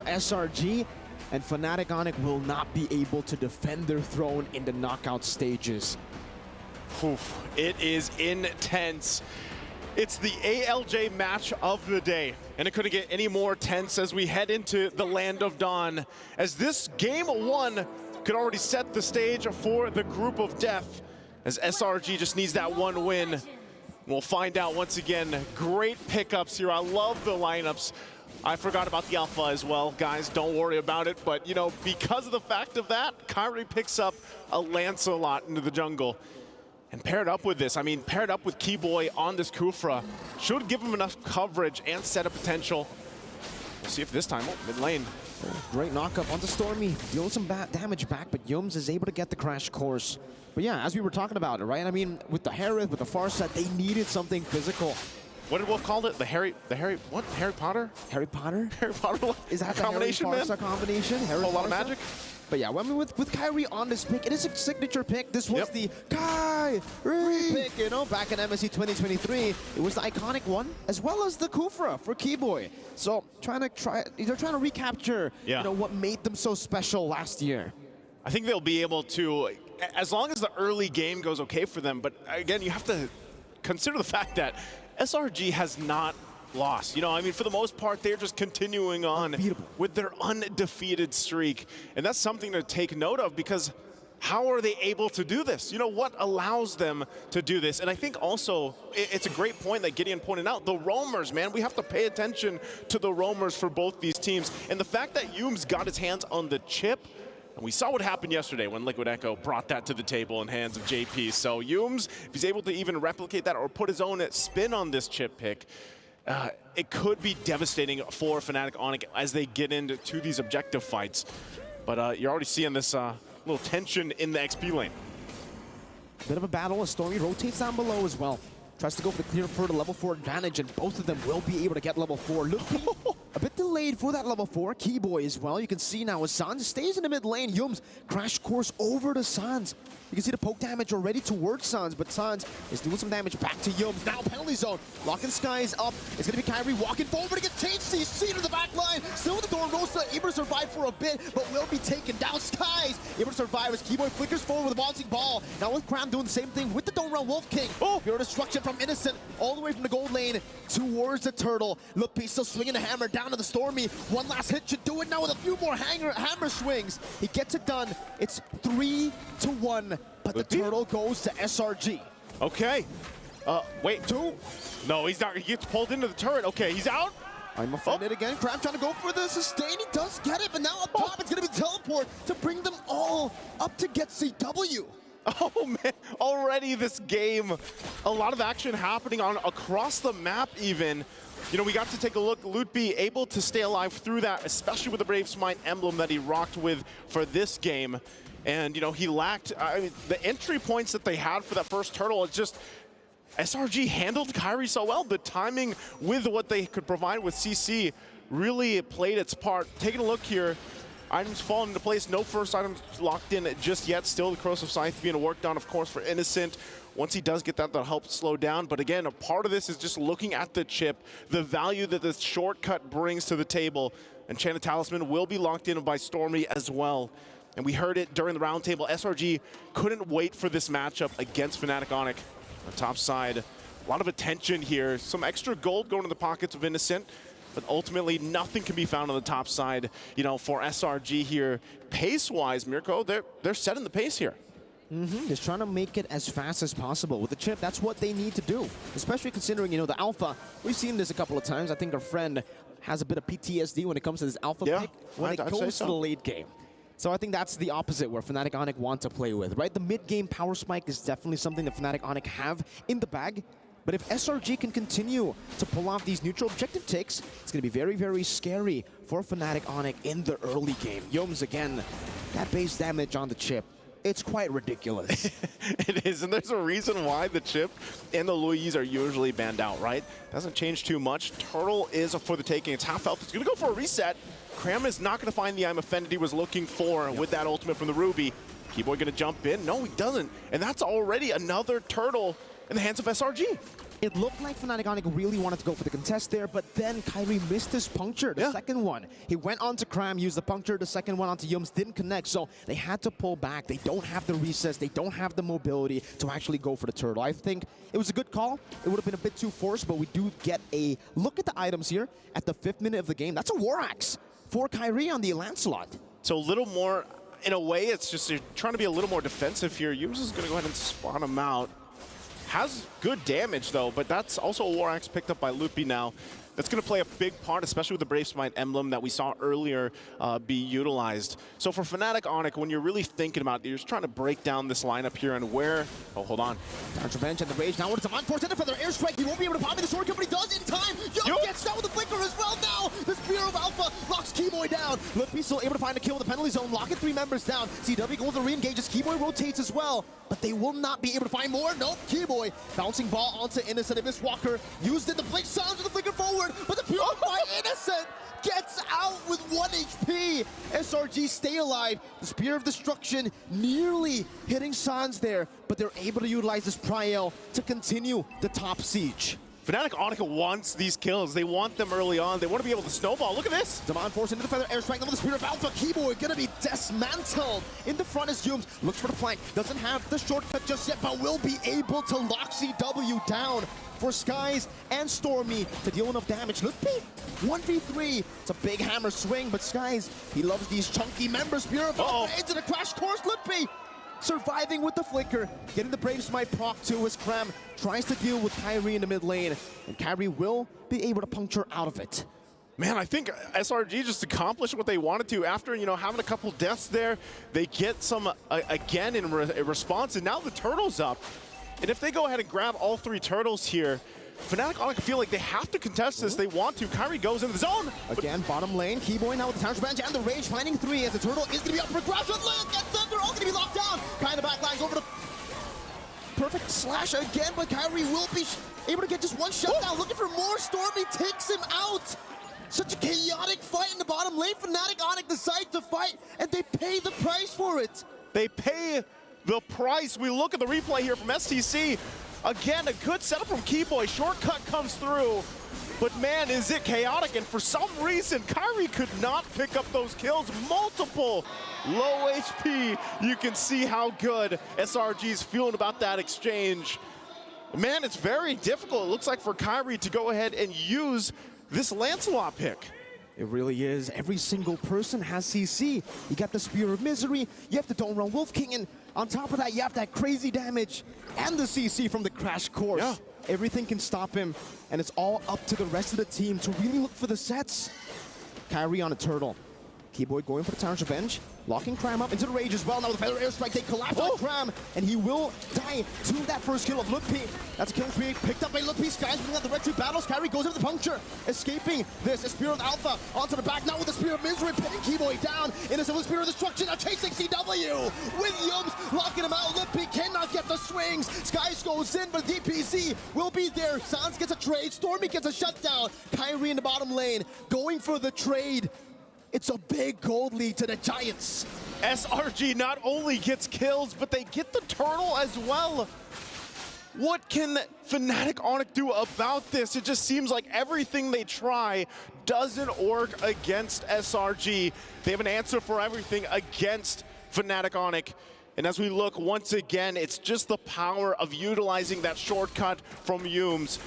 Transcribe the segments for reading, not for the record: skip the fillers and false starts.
SRG, and Fnatic Onic will not be able to defend their throne in the knockout stages. Oof, it is intense. It's the ALJ match of the day, and it couldn't get any more tense as we head into the Land of Dawn, as this game one could already set the stage for the Group of Death, as SRG just needs that one win. We'll find out once again. Great pickups here. I love the lineups. I forgot about the alpha as well, guys. Don't worry about it. But, you know, because of the fact of that, Kyrie picks up a Lancelot into the jungle. And paired up with this, I mean, paired up with Keyboy on this Kufra, should give him enough coverage and setup potential. We'll see if this time, mid lane. Great knockup onto Stormy, dealing some damage back, but Yums is able to get the crash course. But yeah, as we were talking about it, right? I mean, with the Harith, with the Farsight, they needed something physical. What did Wolf call it? The Harry Potter? Harry Potter? Harry Potter is that the combination, Harry Farsight combination? A whole lot of magic? But yeah, I mean, with Kyrie on this pick, it is a signature pick. This was the Kyrie pick, you know, back in MSC 2023. It was the iconic one, as well as the Kufra for Keyboy. So they're trying to recapture, you know, what made them so special last year. I think they'll be able to, as long as the early game goes okay for them. But again, you have to consider the fact that SRG has not lost. You know, I mean, for the most part, they're just continuing on with their undefeated streak. And that's something to take note of, because how are they able to do this? You know, what allows them to do this? And I think also, it's a great point that Gideon pointed out, the roamers, man. We have to pay attention to the roamers for both these teams. And the fact that Yums got his hands on the chip, and we saw what happened yesterday when Liquid Echo brought that to the table in hands of JP. So Yums, if he's able to even replicate that or put his own spin on this chip pick, it could be devastating for Fnatic Onic as they get into these objective fights. But you're already seeing this little tension in the XP lane. Bit of a battle as Stormy rotates down below as well. Tries to go for the clear for the level 4 advantage, and both of them will be able to get level 4. Lupi, a bit delayed for that level 4. Keyboy as well. You can see now as Sans stays in the mid lane. Yums crash course over to Sans. You can see the poke damage already towards Sans, but Sans is doing some damage back to Yums. Now penalty zone. Locking Skies up. It's going to be Kyrie walking forward against THC to the back line. Still with the door. Rosa able to survive for a bit, but will be taken down. Skies able to survive as Keyboy flickers forward with a bouncing ball. Now with Cram doing the same thing with the Dome Round Wolf King. Pure destruction from Innocent all the way from the gold lane towards the turtle. Lupi still swinging the hammer down to the Stormy. One last hit should do it now with a few more hammer swings. He gets it done. It's 3-1, but the turtle goes to SRG. Okay. Wait. 2? No, he's not. He gets pulled into the turret. Okay, he's out. I'm gonna find it again. Crab trying to go for the sustain. He does get it, but now up top it's gonna be teleport to bring them all up to get CW. Oh man, already this game, a lot of action happening on across the map even. You know, we got to take a look. Lutby able to stay alive through that, especially with the Brave Smite emblem that he rocked with for this game. And, you know, he lacked, I mean, the entry points that they had for that first turtle. It's just, SRG handled Kyrie so well. The timing with what they could provide with CC really played its part. Taking a look here. Items fall into place. No first items locked in just yet. Still the Corrosive Scythe being worked on, of course, for Innocent. Once he does get that, that'll help slow down. But again, a part of this is just looking at the chip, the value that this shortcut brings to the table. Enchanted Talisman will be locked in by Stormy as well. And we heard it during the roundtable. SRG couldn't wait for this matchup against Fnatic Onic. On the top side, a lot of attention here. Some extra gold going to the pockets of Innocent. But ultimately, nothing can be found on the top side, you know, for SRG here. Pace-wise, Mirko, they're setting the pace here. Just trying to make it as fast as possible. With the chip, that's what they need to do. Especially considering, you know, the alpha. We've seen this a couple of times. I think our friend has a bit of PTSD when it comes to this alpha pick when it goes to the late game. So I think that's the opposite where Fnatic Onic want to play with, right? The mid-game power spike is definitely something that Fnatic Onic have in the bag. But if SRG can continue to pull off these neutral objective takes, it's going to be very, very scary for Fnatic Onic in the early game. Yums again, that base damage on the chip, it's quite ridiculous. It is, and there's a reason why the chip and the Luis are usually banned out, right? Doesn't change too much. Turtle is for the taking. It's half health. It's going to go for a reset. Cram is not going to find the I'm Offended he was looking for with that ultimate from the Ruby. Keyboy going to jump in? No, he doesn't. And that's already another turtle in the hands of SRG. It looked like Fnatic Onic really wanted to go for the contest there, but then Kyrie missed his puncture, the second one. He went on to Cram, used the puncture, the second one onto Yums, didn't connect, so they had to pull back. They don't have the recess, they don't have the mobility to actually go for the turtle. I think it was a good call. It would have been a bit too forced, but we do get a look at the items here at the 5th minute of the game. That's a War Axe for Kyrie on the Lancelot. So a little more, in a way, it's just you're trying to be a little more defensive here. Yums is going to go ahead and spawn him out. Has good damage, though, but that's also a War Axe picked up by Loopy now. That's going to play a big part, especially with the Brave Smite emblem that we saw earlier be utilized. So for Fnatic Onic, when you're really thinking about it, you're just trying to break down this lineup here and where... Oh, hold on. Revenge and the Rage now with some unforced for their airstrike. He won't be able to pop in the shortcut, but he does in time. Yo gets down with the flicker as well now. The Spear of Alpha locks Keyboy down. Loopy still able to find a kill with the penalty zone. Lock it 3 members down. CW goes to re-engages. Keyboy rotates as well, but they will not be able to find more. Nope, Keyboy bouncing ball onto Innocent and Miss Walker. Used it, the blink sounds with the flicker forward, but the Purify Innocent gets out with 1 HP. SRG stay alive. The Spear of Destruction nearly hitting Sans there, but they're able to utilize this Priel to continue the top siege. Fnatic Onic wants these kills. They want them early on. They want to be able to snowball. Look at this. Demand force into the feather airstrike with the Spear of Alpha. Keyboy gonna be dismantled. In the front is Yums. Looks for the flank. Doesn't have the shortcut just yet, but will be able to lock CW down for Skies and Stormy to deal enough damage. Look, 1v3. It's a big hammer swing, but Skies, he loves these chunky members. Spear of Alpha into the crash course. Loopy surviving with the flicker, getting the Brave Smite proc to his Cram, tries to deal with Kyrie in the mid lane, and Kyrie will be able to puncture out of it. Man, I think SRG just accomplished what they wanted to. After, you know, having a couple deaths there, they get some, again, in response, and now the turtle's up. And if they go ahead and grab all 3 turtles here, Fnatic Onic feel like they have to contest this. They want to. Kyrie goes into the zone. Again, bottom lane. Keyboy now with the Township Bench and the Rage finding 3 as the turtle is going to be up for grabs. And look at them. They're all going to be locked down. Kind of backlines over the perfect slash again, but Kyrie will be able to get just 1 shutdown. Looking for more. Stormy takes him out. Such a chaotic fight in the bottom lane. Fnatic Onic decide to fight, and they pay the price for it. They pay the price. We look at the replay here from STC. Again, a good setup from Keyboy. Shortcut comes through, but man, is it chaotic. And for some reason, Kyrie could not pick up those kills. Multiple low HP. You can see how good SRG's feeling about that exchange. Man, it's very difficult, it looks like, for Kyrie to go ahead and use this Lancelot pick. It really is. Every single person has CC. You got the Spear of Misery, you have the Don't Run Wolf King, and on top of that, you have that crazy damage and the CC from the crash course. Yeah. Everything can stop him, and it's all up to the rest of the team to really look for the sets. Kyrie on a turtle. Keyboy going for the Township Bench, locking Cram up into the Rage as well. Now with the Feather Airstrike, they collapse on Cram, and he will die to that first kill of Loopy. That's a kill streak picked up by Loopy. Skies bringing out the retreat battles. Kyrie goes into the puncture, escaping this. A Spear of Alpha onto the back, now with the Spear of Misery, pinning Keyboy down. Innocent with Spear of Destruction, now chasing CW with Yums, locking him out. Loopy cannot get the swings. Skies goes in, but DPC will be there. Sans gets a trade, Stormy gets a shutdown. Kyrie in the bottom lane, going for the trade. It's a big gold lead to the Giants. SRG not only gets kills, but they get the turtle as well. What can Fnatic Onic do about this? It just seems like everything they try doesn't work against SRG. They have an answer for everything against Fnatic Onic. And as we look once again, it's just the power of utilizing that shortcut from Yums.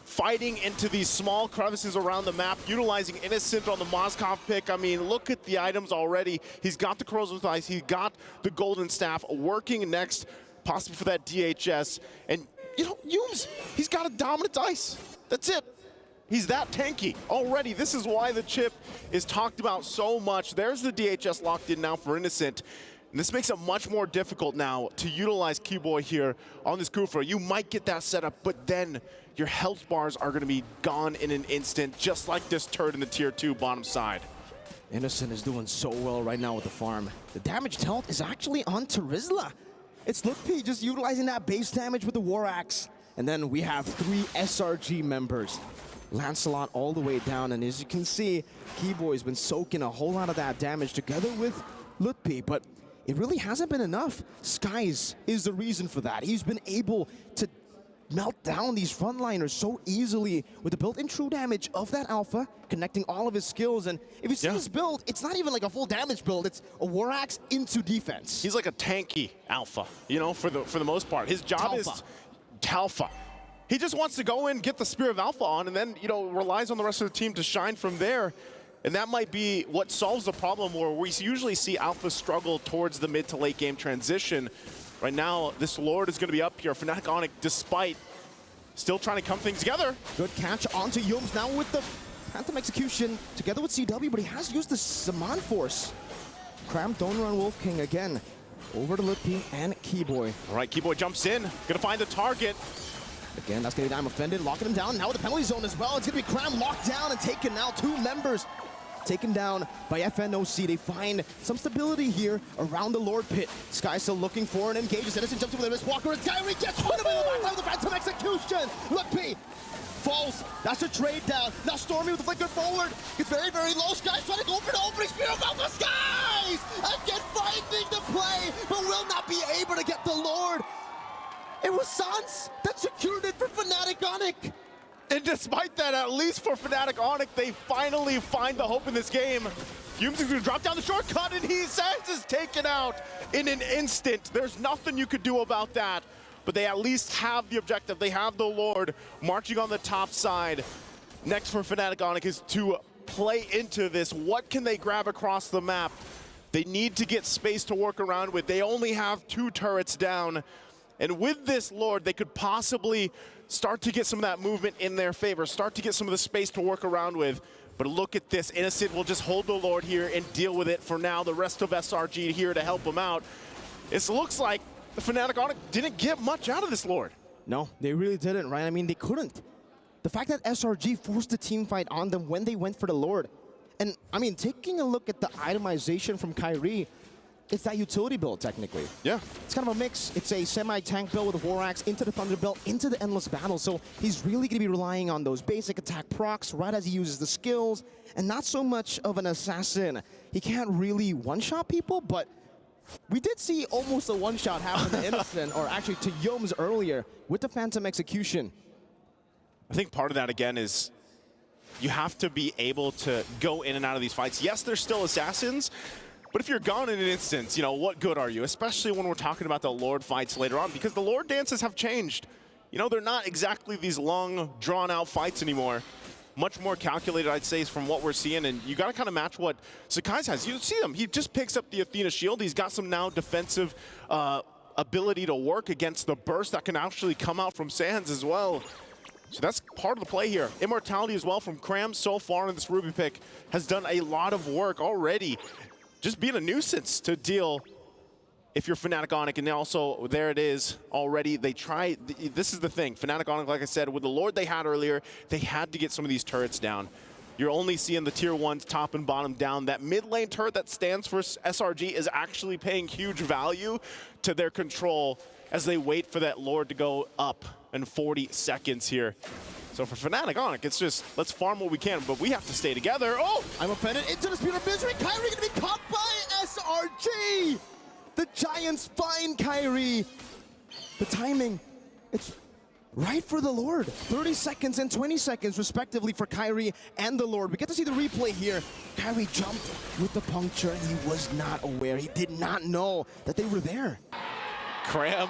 Fighting into these small crevices around the map, utilizing Innocent on the Moskov pick. I mean, look at the items already. He's got the Corrosive Ice, he's got the Golden Staff, working next, possibly for that DHS. And, you know, Yums, he's got a Dominant Ice. That's it. He's that tanky already. This is why the chip is talked about so much. There's the DHS locked in now for Innocent. And this makes it much more difficult now to utilize Keyboy here on this Kufa. You might get that setup, but then your health bars are going to be gone in an instant, just like this turret in the tier 2 bottom side. Innocent is doing so well right now with the farm. The damaged health is actually on Terizla. It's Loopy just utilizing that base damage with the War Axe. And then we have 3 SRG members. Lancelot all the way down, and as you can see, Keyboy's been soaking a whole lot of that damage together with Loopy, but it really hasn't been enough. Skies is the reason for that. He's been able to melt down these frontliners so easily with the built-in true damage of that Alpha, connecting all of his skills. And if you see his build, it's not even like a full damage build. It's a War Axe into defense. He's like a tanky Alpha, you know, for the most part. His job is Talfa. He just wants to go in, get the Spear of Alpha on, and then, you know, relies on the rest of the team to shine from there. And that might be what solves the problem where we usually see Alpha struggle towards the mid to late game transition. Right now, this Lord is going to be up here. Fnatic Onic, despite still trying to come things together. Good catch onto Yums now with the Phantom Execution together with CW, but he has used the Saman Force. Cram, Donor, and Wolf King again. Over to Lutpi and Keyboy. All right, Keyboy jumps in, gonna find the target. Again, that's gonna be Dime offended, locking him down. Now with the penalty zone as well, it's gonna be Cram locked down and taken now. 2 members taken down by FNOC. They find some stability here around the Lord pit. Sky still looking for an engage. Citizen jumps over the wrist. Walker and Kyrie gets one of the back with the Phantom Execution. Lutpi falls. That's a trade down. Now Stormy with the flicker forward. It's very, very low. Sky's trying to go for the opening spear about the Skies! Again finding the play, but will not be able to get the Lord. It was Sans that secured it for Fnatic Onic. And despite that, at least for Fnatic Onic, they finally find the hope in this game. Humes is gonna drop down the shortcut, and Sans is taken out in an instant. There's nothing you could do about that, but they at least have the objective. They have the Lord marching on the top side. Next for Fnatic Onic is to play into this. What can they grab across the map? They need to get space to work around with. They only have 2 turrets down. And with this Lord, they could possibly start to get some of that movement in their favor, start to get some of the space to work around with. But look at this. Innocent will just hold the Lord here and deal with it for now. The rest of SRG here to help him out. It looks like the Fnatic Onic didn't get much out of this Lord. No, they really didn't, right? I mean, they couldn't. The fact that SRG forced the team fight on them when they went for the Lord. And, I mean, taking a look at the itemization from Kyrie, it's that utility build, technically. Yeah. It's kind of a mix. It's a semi-tank build with a War Axe into the Thunder Belt, into the Endless Battle. So he's really going to be relying on those basic attack procs right as he uses the skills, and not so much of an assassin. He can't really one-shot people, but we did see almost a one-shot happen to Innocent, or actually to Yomes earlier, with the Phantom Execution. I think part of that, again, is you have to be able to go in and out of these fights. Yes, they're still assassins, but if you're gone in an instance, you know, what good are you? Especially when we're talking about the Lord fights later on, because the Lord dances have changed. You know, they're not exactly these long, drawn-out fights anymore. Much more calculated, I'd say, from what we're seeing, and you got to kind of match what Sakai's has. You see him, he just picks up the Athena shield. He's got some now defensive ability to work against the burst that can actually come out from Sans as well. So that's part of the play here. Immortality as well from Cram so far in this Ruby pick has done a lot of work already. Just being a nuisance to deal if you're Fnatic Onic, and also there it is already. They try, this is the thing, Fnatic Onic, like I said, with the Lord they had earlier, they had to get some of these turrets down. You're only seeing the tier 1s top and bottom down. That mid lane turret that stands for SRG is actually paying huge value to their control as they wait for that Lord to go up in 40 seconds here. So for Fnatic Onic, it's just, let's farm what we can, but we have to stay together. Oh! I'm offended into the Spear of Misery. Kyrie gonna be caught by SRG! The Giants find Kyrie. The timing, it's right for the Lord. 30 seconds and 20 seconds, respectively, for Kyrie and the Lord. We get to see the replay here. Kyrie jumped with the puncture, and he was not aware. He did not know that they were there. Cram,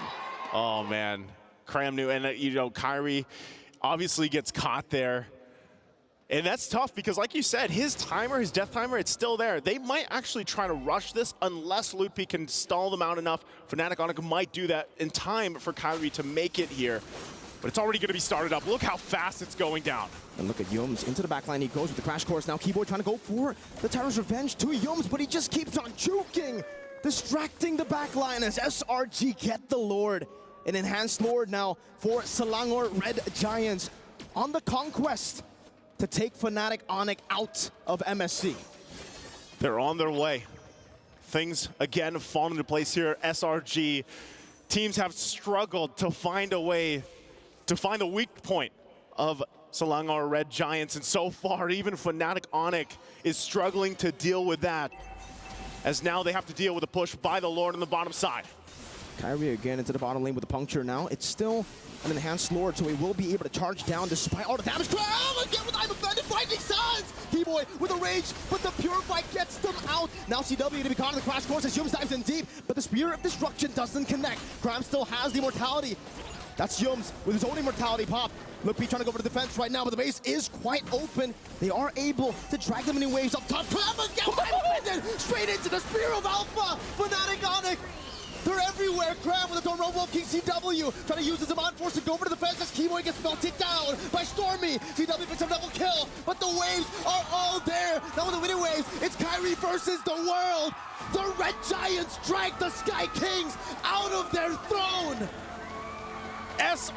oh man. Cram knew, and you know, Kyrie obviously gets caught there. And that's tough because, like you said, his timer, his death timer, it's still there. They might actually try to rush this unless Lutpi can stall them out enough. Fnatic Onic might do that in time for Kyrie to make it here. But it's already going to be started up. Look how fast it's going down. And look at Yomes into the backline. He goes with the crash course. Now Keyboard trying to go for the Tyrant's Revenge to Yomes, but he just keeps on juking, distracting the backline as SRG get the Lord. An enhanced Lord now for Selangor Red Giants on the conquest to take Fnatic Onic out of MSC. They're on their way. Things, again, fall into place here. SRG teams have struggled to find a way to find the weak point of Selangor Red Giants, and so far, even Fnatic Onic is struggling to deal with that, as now they have to deal with a push by the Lord on the bottom side. Kyrie again into the bottom lane with a puncture now. It's still an enhanced Lord, so he will be able to charge down despite all the damage. Again with I'm offended, finding Suns! T-Boy with a rage, but the Purify gets them out. Now CW to be caught in the crash course as Yums dives in deep, but the Spear of Destruction doesn't connect. Cram still has the immortality. That's Yums with his own immortality pop. Look, P trying to go for the defense right now, but the base is quite open. They are able to drag them in waves up top. Cram again, straight into the Spear of Alpha. Fnatic Onic. They're everywhere. Cram with the Throne Wolf King CW trying to use his Amon Force to go for the defense as Keyboy gets melted down by Stormy. CW picks up double kill, but the waves are all there. Now with the winning waves, it's Kyrie versus the world. The Red Giants drag the Sky Kings out of their throne. SR